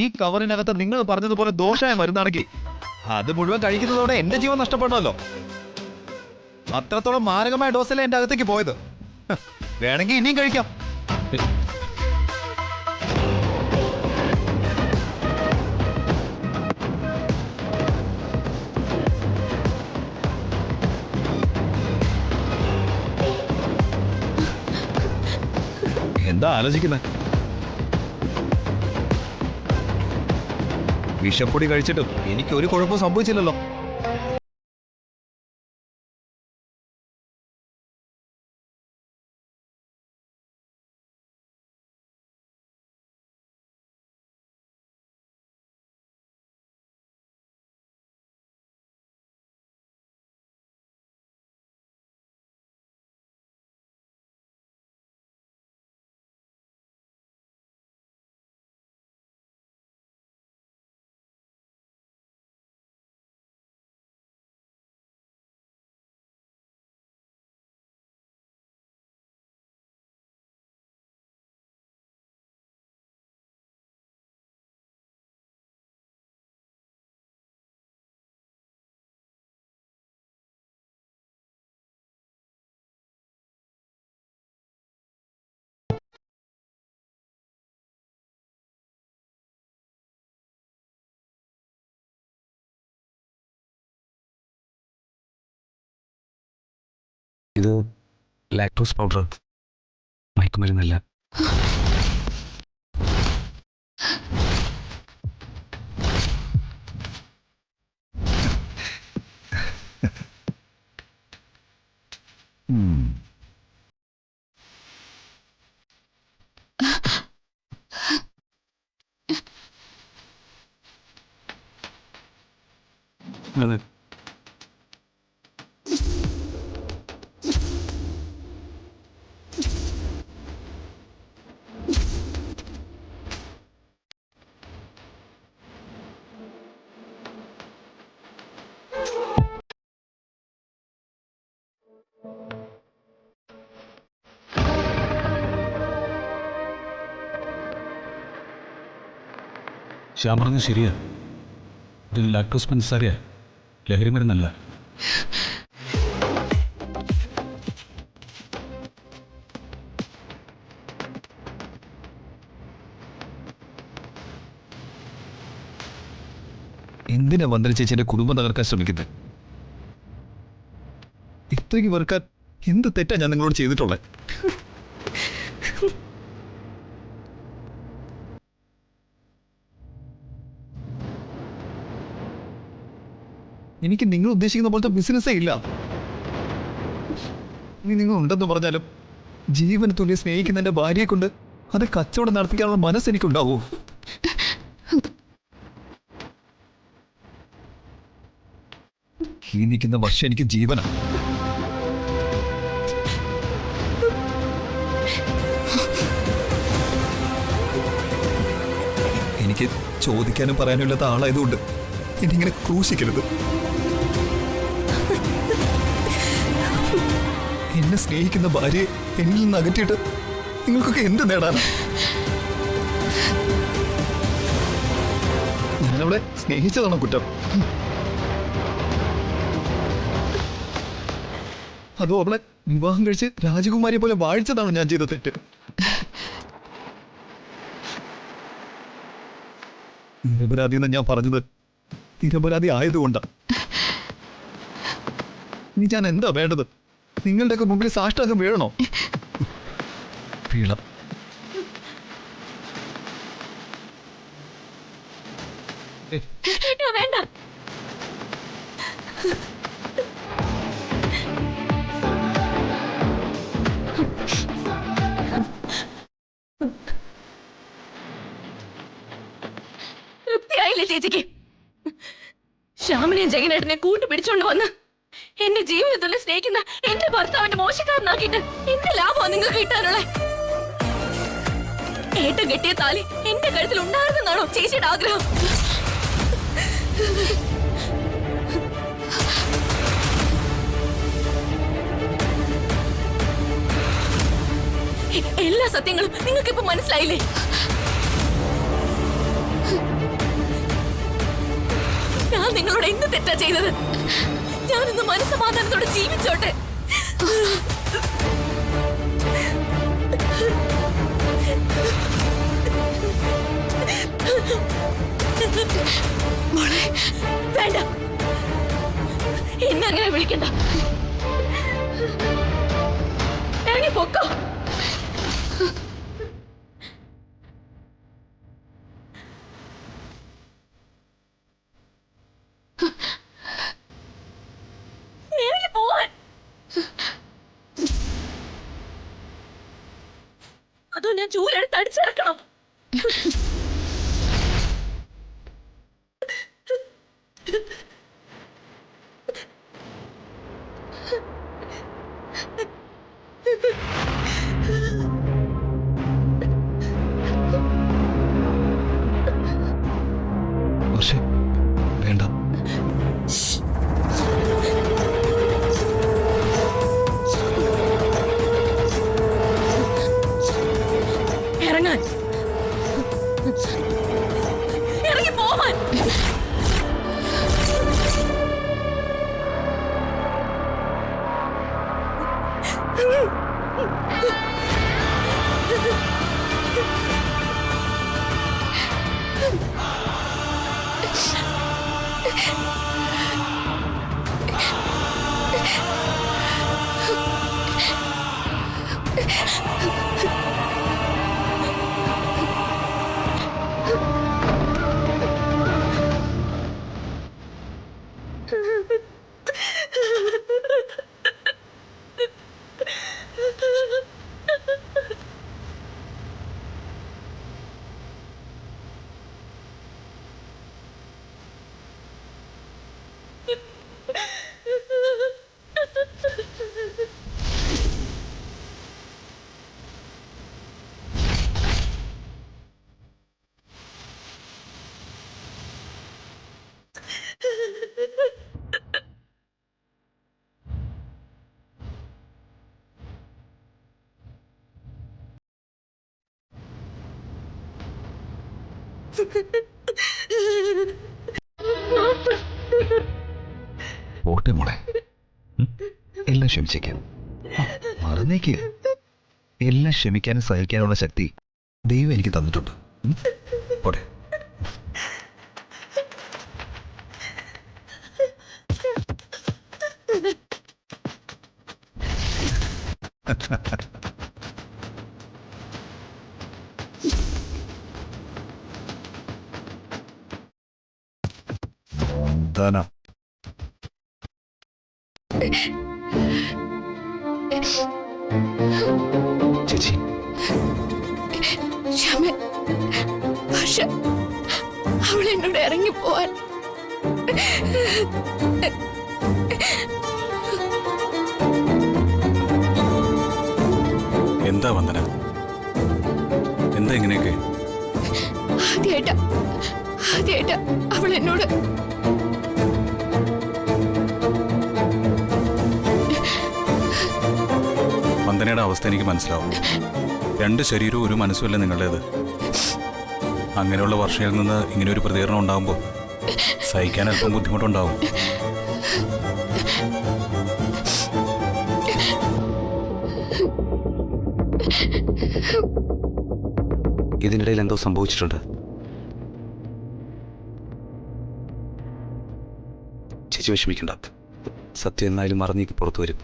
ഈ കവറിനകത്ത് നിങ്ങൾ പറഞ്ഞതുപോലെ ദോഷമായ മരുന്നാണെങ്കിൽ അത് മുഴുവൻ കഴിക്കുന്നതോടെ എന്റെ ജീവൻ നഷ്ടപ്പെടണമല്ലോ. അത്രത്തോളം മാരകമായ ഡോസല്ലേ എന്റെ അകത്തേക്ക് പോയത്. വേണമെങ്കിൽ ഇനിയും കഴിക്കാം. എന്താ ആലോചിക്കുന്നത്? വിഷപ്പൊടി കഴിച്ചിട്ടും എനിക്ക് ഒരു കുഴപ്പവും സംഭവിച്ചില്ലല്ലോ. ഇത് ലാക്ടോസ് പൗഡർ, മയക്കുമരുന്നല്ല. അതെ. ശ്യാം പറഞ്ഞത് ശരിയാ. ഇത് ലാക്ടോസ് പഞ്ചസാരയാ, ലഹരി മരുന്നല്ല. എന്തിനാ വന്ദന ചേച്ചിന്റെ കുടുംബം തകർക്കാൻ ശ്രമിക്കുന്നത്? ഇത്രയ്ക്ക് വെറുക്കാൻ എന്ത് തെറ്റാ ഞാൻ നിങ്ങളോട് ചെയ്തിട്ടുള്ളത്? എനിക്ക് നിങ്ങൾ ഉദ്ദേശിക്കുന്ന പോലത്തെ ബിസിനസ്സേ ഇല്ല. ഇനി നിങ്ങൾ ഉണ്ടെന്ന് പറഞ്ഞാലും ജീവന് തുല്യ സ്നേഹിക്കുന്ന എൻ്റെ ഭാര്യയെ കൊണ്ട് അത് കച്ചവടം നടത്തിക്കാനുള്ള മനസ്സ് എനിക്കുണ്ടാവൂ? ഈ നിൽക്കുന്ന വർഷം എനിക്ക് ജീവനാണ്. എനിക്ക് ചോദിക്കാനും പറയാനും ഇല്ലാത്ത ആളായതുകൊണ്ട് എനിങ്ങനെ ക്രൂശിക്കരുത്. എന്നെ സ്നേഹിക്കുന്ന ഭാര്യയെ എന്നിൽ നിന്ന് അകറ്റിയിട്ട് നിങ്ങൾക്കൊക്കെ എന്ത് നേടാനാണ്? ഞാനവളെ സ്നേഹിച്ചതാണോ കുറ്റം? അതോ അവളെ വിവാഹം കഴിച്ച് രാജകുമാരിയെ പോലെ വാഴിച്ചതാണോ ഞാൻ ചെയ്ത തെറ്റ്? നിരപരാധി എന്ന് ഞാൻ പറഞ്ഞത് നിരപരാധി ആയതുകൊണ്ടാണ്. ഇനി ഞാൻ എന്താ വേണ്ടത്? നിങ്ങളുടെയൊക്കെ മുമ്പിൽ സാഷ്ടാംഗം വീഴണോ? വീഴാം. വേണ്ട. തൃപ്തിയായില്ലേ ചേച്ചിക്ക്? ശ്യാമിനെയും ജഗനേട്ടനെ കൂട്ടുപിടിച്ചോണ്ട് വന്ന് എന്റെ ജീവിതത്തിൽ സ്നേഹിക്കുന്ന എന്റെ ഭർത്താവിന്റെ മോശക്കാരനാക്കിയിട്ട് എന്ത് ലാഭമാണ് നിങ്ങൾക്ക് കിട്ടാനുള്ള? ഏട്ടം കെട്ടിയ താലി എന്റെ കഴുത്തിൽ ഉണ്ടായിരുന്നാണോ ചേച്ചിയുടെ ആഗ്രഹം? എല്ലാ സത്യങ്ങളും നിങ്ങൾക്ക് ഇപ്പൊ മനസ്സിലായില്ലേ? ഞാൻ നിങ്ങളോട് എന്ത് തെറ്റാ ചെയ്തത്? ഞാനൊന്ന് മനസ്സമാധാനത്തോടെ ജീവിച്ചോട്ടെ. മോളെ വേണ്ട, എന്നെ അങ്ങനെ വിളിക്കണ്ട. ഇറങ്ങി പൊക്കോ. ഇറങ്ങി പോവാൻ. അതോ ഞാൻ ചൂലെടുത്ത് അടിച്ചിറക്കണം? പക്ഷേ വേണ്ട. ഇറങ്ങാൻ, ഇറങ്ങി പോവാൻ. പോട്ടെ മോളെ, എല്ലാം ക്ഷമിച്ചേക്കാം. മറന്നേക്ക്. എല്ലാം ക്ഷമിക്കാനും സഹിക്കാനുള്ള ശക്തി ദൈവം എനിക്ക് തന്നിട്ടുണ്ട്. പോട്ടെ. എന്താനാ ചേച്ചി? ക്ഷമ, പക്ഷെ അവൾ എന്നോട് ഇറങ്ങിപ്പോവാൻ. എന്താ വന്ദന, എന്താ ഇങ്ങനെയൊക്കെ? ആദ്യമായിട്ടാ അവൾ എന്നോട് വന്ദനയുടെ അവസ്ഥ എനിക്ക് മനസ്സിലാവും. രണ്ട് ശരീരവും ഒരു മനസ്സുമല്ല നിങ്ങളുടേത്. അങ്ങനെയുള്ള വർഷയിൽ നിന്ന് ഇങ്ങനെ ഒരു പ്രതികരണം ഉണ്ടാകുമ്പോൾ സഹിക്കാൻ അല്പം ബുദ്ധിമുട്ടുണ്ടാവും. ഇതിനിടയിൽ എന്തോ സംഭവിച്ചിട്ടുണ്ട്. ചേച്ചി വിഷമിക്കണ്ട, സത്യം എന്നായാലും മറന്നേക്ക് പുറത്തു വരും.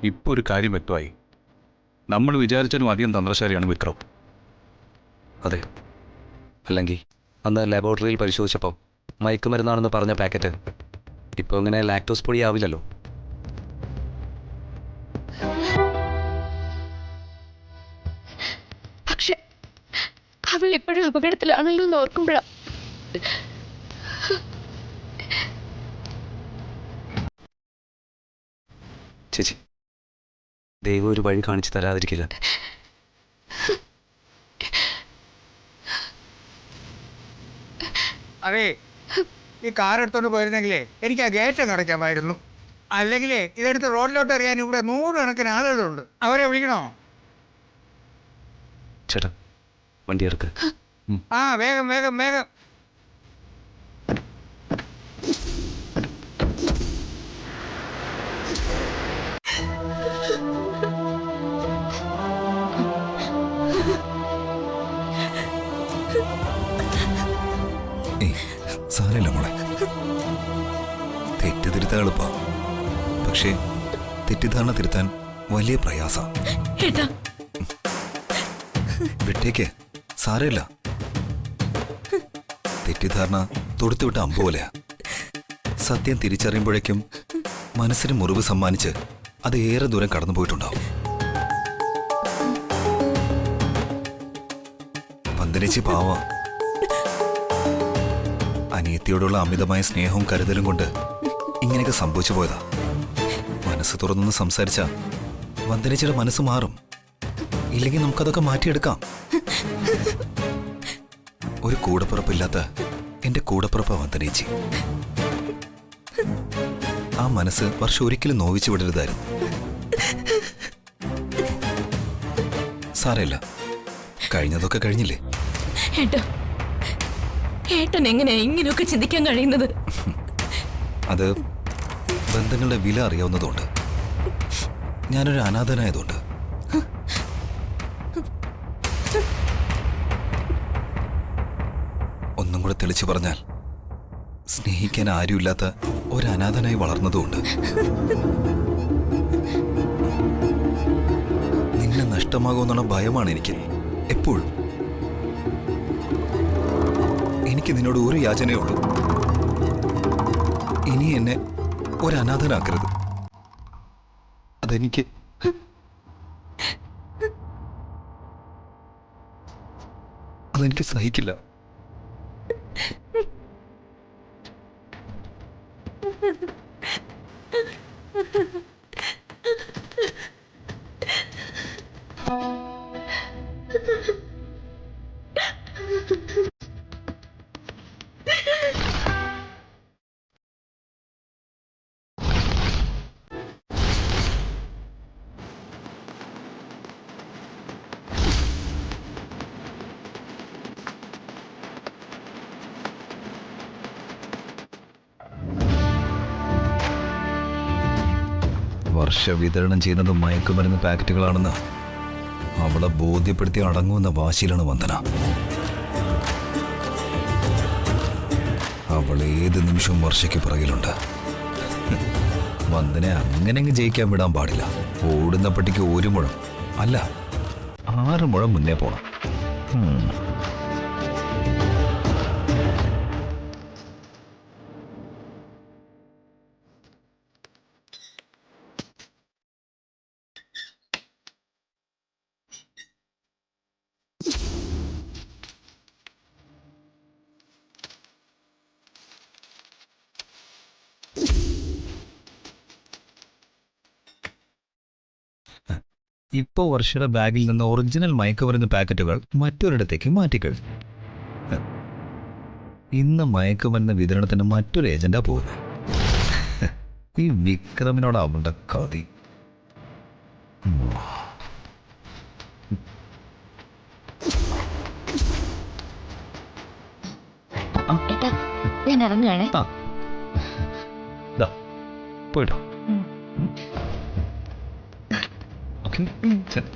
ഇപ്പോൾ ഒരു കാര്യം വ്യക്തമായി. നമ്മൾ വിചാരിച്ചാലും അധികം തന്ത്രശാലിയാണ് വിക്രം. അതെ, അല്ലെങ്കിൽ അന്ന് ലബോറട്ടറിയിൽ പരിശോധിച്ചപ്പോൾ മയക്കുമരുന്നാണെന്ന് പറഞ്ഞ പാക്കറ്റ് ഇപ്പോൾ ഇങ്ങനെ ലാക്ടോസ് പൊടി ആവില്ലല്ലോ. പക്ഷെ അവൾ ഇപ്പോഴും അപകടത്തിലാണല്ലോ എന്ന് ഓർക്കുമ്പോഴാ. ചേച്ചി, ദൈവം ഒരു വഴി കാണിച്ചു തരാതിരിക്കില്ല. അതെ, ഈ കാർ എടുത്തോണ്ട് പോയിരുന്നെങ്കിലേ എനിക്ക് ആ ഗേറ്റ് അടയ്ക്കാമായിരുന്നു. അല്ലെങ്കിലേ ഇതെടുത്ത് റോഡിലോട്ട് എറിയാൻ ഇവിടെ 100 കണക്കിന് ആളുകളുണ്ട്. അവരെ വിളിക്കണോ? ചേട്ടാ, വണ്ടി ഇറക്ക്. ആ, വേഗം വേഗം വേഗം. സാരമില്ല മോളെ, തെറ്റ് തിരുത്താൻ എളുപ്പാ, പക്ഷേ തെറ്റിദ്ധാരണ തിരുത്താൻ വലിയ പ്രയാസ. ഏട്ടാ, വിട്ടേക്ക്, സാരമില്ല. തെറ്റിദ്ധാരണ തൊടുത്തുവിട്ട അമ്പ് പോലെയാ. സത്യം തിരിച്ചറിയുമ്പോഴേക്കും മനസ്സിന് മുറിവ് സമ്മാനിച്ച് അത് ഏറെ ദൂരം കടന്നു പോയിട്ടുണ്ടാവും. വന്ദനച്ചി പാവ, അനിയത്തിയോടുള്ള അമിതമായ സ്നേഹവും കരുതലും കൊണ്ട് ഇങ്ങനെയൊക്കെ സംഭവിച്ചു പോയതാ. മനസ്സ് തുറന്നൊന്ന് സംസാരിച്ച വന്ദനച്ചിയുടെ മനസ്സ് മാറും. ഇല്ലെങ്കിൽ നമുക്കതൊക്കെ മാറ്റിയെടുക്കാം. ഒരു കൂടപ്പിറപ്പില്ലാത്ത എന്റെ കൂടപ്പിറപ്പ വന്ദനേച്ചി. ആ മനസ്സ് വർഷം ഒരിക്കലും നോവിച്ചു വിടരുതായിരുന്നു. സാരമില്ല, കഴിഞ്ഞതൊക്കെ കഴിഞ്ഞില്ലേ. ഏട്ടാ, ഏട്ടൻ എങ്ങനെയാ ഇങ്ങനെയൊക്കെ ചിന്തിക്കാൻ കഴിയുന്നത്? അത് ബന്ധങ്ങളുടെ വില അറിയാവുന്നതുകൊണ്ട്, ഞാനൊരു അനാഥനായതുകൊണ്ട്. ഒന്നും കൂടെ തെളിച്ചു പറഞ്ഞാൽ, സ്നേഹിക്കാൻ ആരുമില്ലാത്ത ഒരു അനാഥനായി വളർന്നതുകൊണ്ട്. നിന്നെ നഷ്ടമാകുമെന്നുള്ള ഭയമാണ് എനിക്ക് എപ്പോഴും. എനിക്ക് നിന്നോട് ഒരു യാചനയേ ഉള്ളൂ, ഇനി എന്നെ ഒരു അനാഥനാക്കരുത്. അതെനിക്ക് സഹിക്കില്ല. വർഷ വിതരണം ചെയ്യുന്നത് മയക്കുമരുന്ന് പാക്കറ്റുകളാണെന്ന് അവളെ ബോധ്യപ്പെടുത്തി അടങ്ങുമെന്ന വാശിയിലാണ് വന്ദന. അവൾ ഏത് നിമിഷവും വർഷയ്ക്ക് പിറകിലുണ്ട്. വന്ദനെ അങ്ങനെ അങ്ങ് ജയിക്കാൻ വിടാൻ പാടില്ല. ഓടുന്ന പട്ടിക്ക് 1 മുഴം അല്ല 6 മുഴം മുന്നേ പോണം. ഇപ്പോൾ വർഷയുടെ ബാഗിൽ നിന്ന് ഒറിജിനൽ മയക്കുമരുന്ന് പാക്കറ്റുകൾ മറ്റൊരിടത്തേക്ക് മാറ്റിക്കഴിഞ്ഞു. ഇന്ന് മയക്കുമരുന്ന് വിതരണത്തിന് മറ്റൊരു ഏജന്റാ പോകുന്നത്. ഈ വിക്രമിനോട് അവളുടെ കതി. ഞാൻ ഇറങ്ങുകയാണേ. പോയിട്ടോ. ഓക്കെ, ശരി.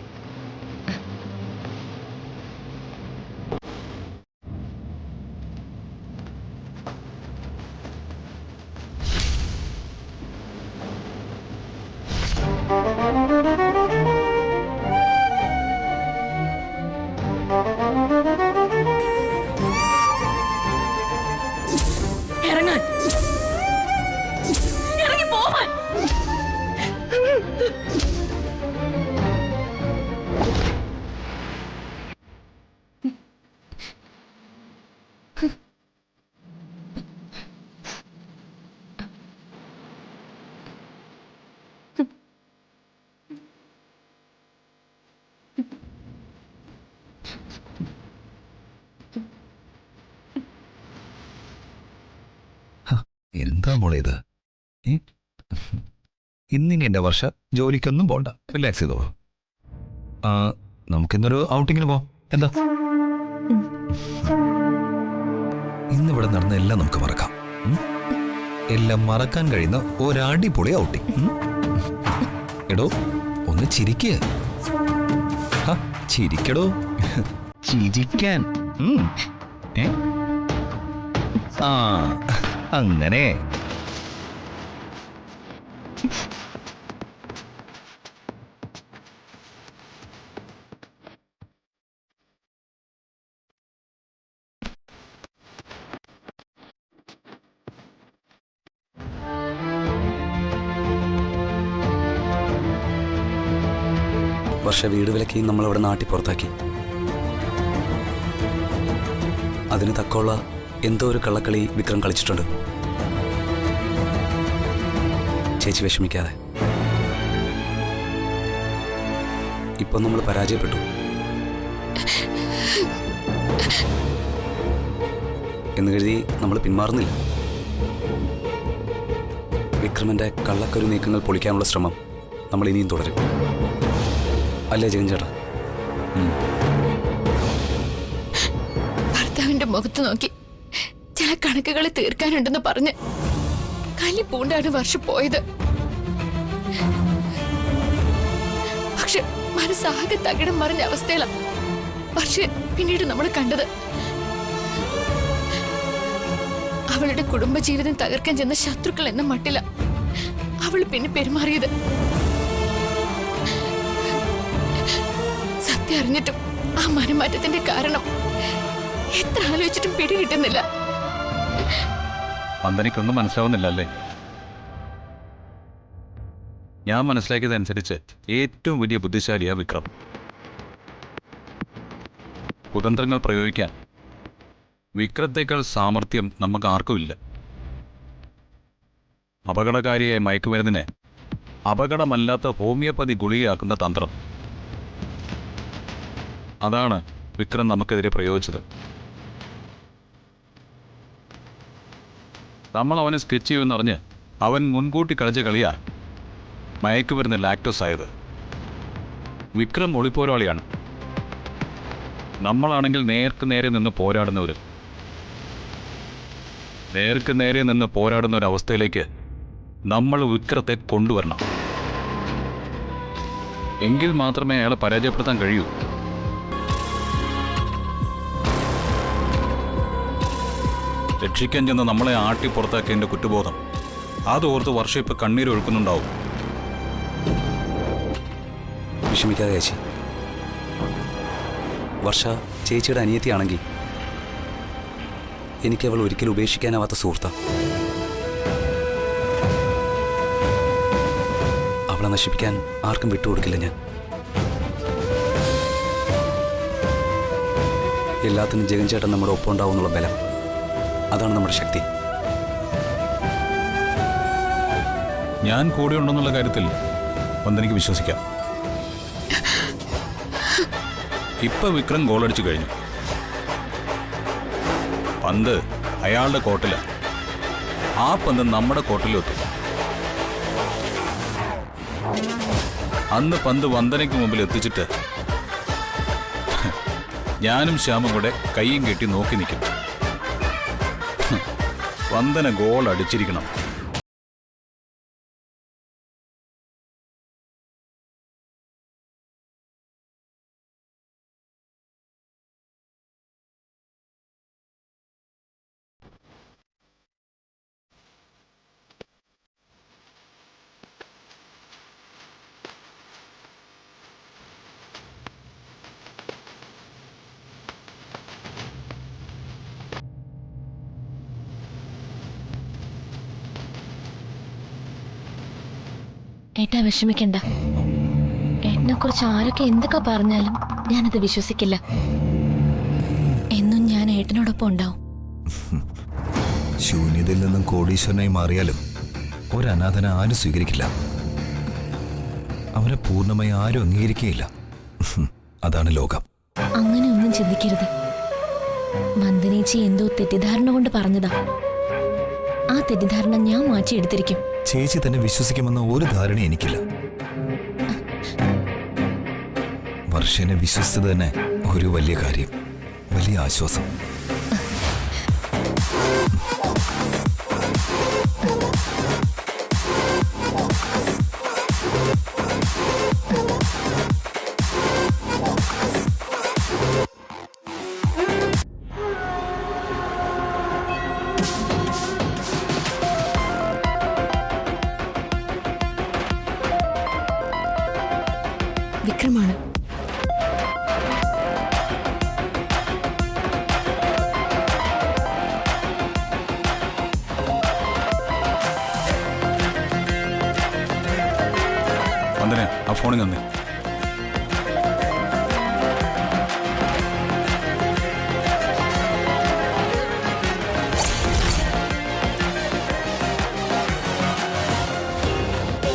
ഇറങ്ങാൻ, ഇറങ്ങി പോവാൻ. എന്താ മോളെ ഇത്? ഇന്നിനി എൻ്റെ വർഷ ജോലിക്കൊന്നും പോണ്ട, റിലാക്സ് ചെയ്തോ. നമുക്കിന്നൊരു ഔട്ടിങ്ങിന് പോവാം, എന്താ? ഇന്നിവിടെ നടന്ന എല്ലാം നമുക്ക് മറക്കാം. എല്ലാം മറക്കാൻ കഴിയുന്ന ഒരടിപൊളി ഔട്ടിങ്. എടോ ഒന്ന് ചിരിക്കേ, ചിരിക്കടോ, ചിരിക്കാൻ. ഏ? ആ അങ്ങനെ വർഷ വീട് വിലക്കി നമ്മളവിടെ നാട്ടി പുറത്താക്കി. അതിന് തക്കമുള്ള എന്തോ ഒരു കള്ളക്കളി വിക്രം കളിച്ചിട്ടുണ്ട്. ചേച്ചി വിഷമിക്കാതെ. ഇപ്പൊ നമ്മൾ പരാജയപ്പെട്ടു. എന്ന് കരുതി നമ്മൾ പിന്മാറുന്നില്ല. വിക്രമന്റെ കള്ളക്കരു നീക്കങ്ങൾ പൊളിക്കാനുള്ള ശ്രമം നമ്മൾ ഇനിയും തുടരും. അല്ലേ ജഗൻ ചേട്ടാ? ഭർത്താവിന്റെ മുഖത്ത് നോക്കി ചില കണക്കുകൾ തീർക്കാനുണ്ടെന്ന് പറഞ്ഞ് കലി പൂണ്ടാണ് വർഷം പോയത്. പക്ഷെ മനസ്സാകെ തകിടം മറിഞ്ഞ അവസ്ഥയിലാണ് പക്ഷെ പിന്നീട് നമ്മൾ കണ്ടത്. അവളുടെ കുടുംബജീവിതം തകർക്കാൻ ചെന്ന ശത്രുക്കൾ എന്ന മട്ടില അവൾ പിന്നെ പെരുമാറിയത്. സത്യം അറിഞ്ഞിട്ടും ആ മനമാറ്റത്തിന്റെ കാരണം എത്ര ആലോചിച്ചിട്ടും പിടികിട്ടുന്നില്ല. വന്ദനയ്ക്കൊന്നും മനസ്സിലാവുന്നില്ല അല്ലേ? ഞാൻ മനസ്സിലാക്കിയതനുസരിച്ച് ഏറ്റവും വലിയ ബുദ്ധിശാലിയാ വിക്രം. കുതന്ത്രങ്ങൾ പ്രയോഗിക്കാൻ വിക്രത്തേക്കാൾ സാമർഥ്യം നമുക്ക് ആർക്കുമില്ല. അപകടകാരിയായ മയക്കുമരുന്നിനെ അപകടമല്ലാത്ത ഹോമിയോപ്പതി ഗുളികയാക്കുന്ന തന്ത്രം, അതാണ് വിക്രം നമുക്കെതിരെ പ്രയോഗിച്ചത്. നമ്മൾ അവനെ സ്കെച്ച് ചെയ്യുമെന്നറിഞ്ഞ് അവൻ മുൻകൂട്ടി കളിച്ച കളിയാ മയക്കുമരുന്ന് ലാക്ടോസ് ആയത്. വിക്രം ഒളിപ്പോരാളിയാണ്. നമ്മളാണെങ്കിൽ നേർക്ക് നേരെ നിന്ന് പോരാടുന്നവർ. നേർക്ക് നേരെ നിന്ന് പോരാടുന്ന ഒരവസ്ഥയിലേക്ക് നമ്മൾ വിക്രത്തെ കൊണ്ടുവരണം. എങ്കിൽ മാത്രമേ അയാളെ പരാജയപ്പെടുത്താൻ കഴിയൂ. രക്ഷിക്കാൻ ചെന്ന് നമ്മളെ ആട്ടി പുറത്താക്കിയതിൻ്റെ കുറ്റബോധം അതോർത്ത് വർഷം ഇപ്പം കണ്ണീരൊഴുക്കുന്നുണ്ടാവും. വിഷമിക്കാതെ ചേച്ചി. വർഷ ചേച്ചിയുടെ അനിയത്തിയാണെങ്കിൽ എനിക്ക് അവൾ ഒരിക്കലും ഉപേക്ഷിക്കാനാവാത്ത സുഹൃത്താ. അവളെ നശിപ്പിക്കാൻ ആർക്കും വിട്ടുകൊടുക്കില്ല ഞാൻ. എല്ലാത്തിനും ജഗൻ ചേട്ടൻ നമ്മുടെ ഒപ്പം ഉണ്ടാവുന്നുള്ള ബലം, അതാണ് നമ്മുടെ ശക്തി. ഞാൻ കൂടെ ഉണ്ടെന്നുള്ള കാര്യത്തിൽ വന്ദനയ്ക്ക് വിശ്വസിക്കാം. ഇപ്പൊ വിക്രം ഗോളടിച്ചു കഴിഞ്ഞു. പന്ത് അയാളുടെ കോട്ടില. ആ പന്ത് നമ്മുടെ കോട്ടിലെത്തും. അന്ന് പന്ത് വന്ദനയ്ക്ക് മുമ്പിൽ എത്തിച്ചിട്ട് ഞാനും ശ്യാമും കൂടെ കൈയും കെട്ടി നോക്കി നിൽക്കും. വന്ദന ഗോൾ അടിച്ചിരിക്കണം. ഏട്ടാ വിഷമിക്കണ്ട. ഏട്ടനെ കുറിച്ച് ആരൊക്കെ എന്തൊക്കെ പറഞ്ഞാലും ഞാനത് വിശ്വസിക്കില്ല. എന്നും ഞാൻ ഏട്ടനോടൊപ്പം ഉണ്ടാവും. ശൂന്യതയിൽ നിന്നും കോടീശ്വരനായി മാറിയാലും ഒരനാഥനെ ആരും സ്വീകരിക്കില്ല. അവനെ പൂർണ്ണമായി ആരും അംഗീകരിക്കുകയില്ല. അതാണ് ലോകം. അങ്ങനെ ഒന്നും ചിന്തിക്കരുത്. വന്ദനേച്ചി എന്തോ തെറ്റിദ്ധാരണ കൊണ്ട് പറഞ്ഞതാ. ആ തെറ്റിദ്ധാരണ ഞാൻ മാറ്റിയെടുത്തിരിക്കും. ചേച്ചി തന്നെ വിശ്വസിക്കുമെന്ന ഒരു ധാരണ എനിക്കില്ല. വർഷനെ വിശ്വസിച്ചത് തന്നെ ഒരു വലിയ കാര്യം, വലിയ ആശ്വാസം. ആ ഫോണിൽ തന്നെ